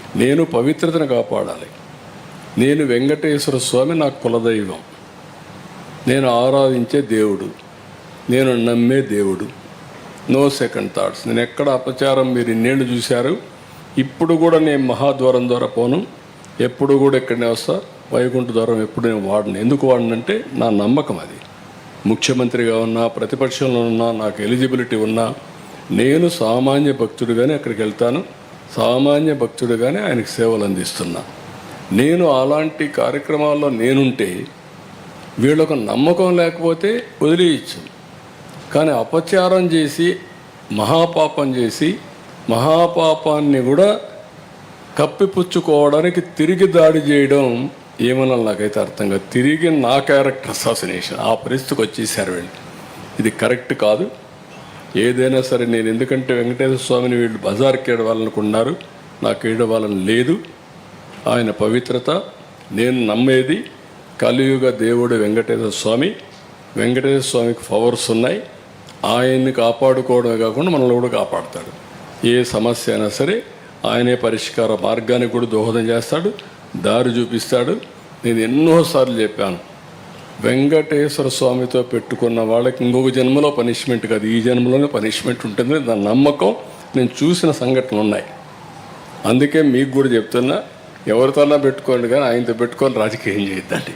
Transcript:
నేను పవిత్రతను కాపాడాలి. నేను వెంకటేశ్వర స్వామి నా కులదైవం, నేను ఆరాధించే దేవుడు, నేను నమ్మే దేవుడు. No second thoughts. నేను ఎక్కడ అపచారం మీరు ఇన్నేళ్ళు చూశారు. ఇప్పుడు కూడా నేను మహాద్వారం ద్వారా పోను, ఎప్పుడు కూడా ఇక్కడనే వస్తా. వైకుంఠ ద్వారం ఎప్పుడు నేను వాడను. ఎందుకు వాడనంటే నా నమ్మకం అది. ముఖ్యమంత్రిగా ఉన్నా, ప్రతిపక్షంలో ఉన్నా, నాకు ఎలిజిబిలిటీ ఉన్నా, నేను సామాన్య భక్తుడిగానే అక్కడికి వెళ్తాను. సామాన్య భక్తుడిగానే ఆయనకు సేవలు అందిస్తున్నా. నేను అలాంటి కార్యక్రమాల్లో నేనుంటే వీళ్ళకు నమ్మకం లేకపోతే వదిలేయచ్చు. కానీ అపచారం చేసి, మహాపాపం చేసి, మహాపాపాన్ని కూడా కప్పిపుచ్చుకోవడానికి తిరిగి దాడి చేయడం ఏమన్నా నాకైతే అర్థం కాదు. తిరిగి నా క్యారెక్టర్ అసాసినేషన్ ఆ పరిస్థితికి వచ్చేసారు వీళ్ళు. ఇది కరెక్ట్ కాదు. ఏదైనా సరే నేను, ఎందుకంటే వెంకటేశ్వర స్వామిని వీళ్ళు బజార్కి ఏడవాలనుకున్నారు, నాకు ఏడవాలని లేదు. ఆయన పవిత్రత, నేను నమ్మేది కలియుగ దేవుడు వెంకటేశ్వర స్వామి. వెంకటేశ్వర స్వామికి పవర్స్ ఉన్నాయి. ఆయన్ని కాపాడుకోవడమే కాకుండా మనల్ని కూడా కాపాడుతాడు. ఏ సమస్య అయినా సరే ఆయనే పరిష్కార మార్గానికి కూడా దోహదం చేస్తాడు, దారి చూపిస్తాడు. నేను ఎన్నోసార్లు చెప్పాను, వెంకటేశ్వర స్వామితో పెట్టుకున్న వాళ్ళకి ఇంకొక జన్మలో పనిష్మెంట్ కాదు, ఈ జన్మలోనే పనిష్మెంట్ ఉంటుంది. దాని నమ్మకం నేను చూసిన సంఘటనలు ఉన్నాయి. అందుకే మీకు కూడా చెప్తున్నా, ఎవరితోనా పెట్టుకోండి కానీ ఆయనతో పెట్టుకొని రాజకీయం చేయొద్దండి.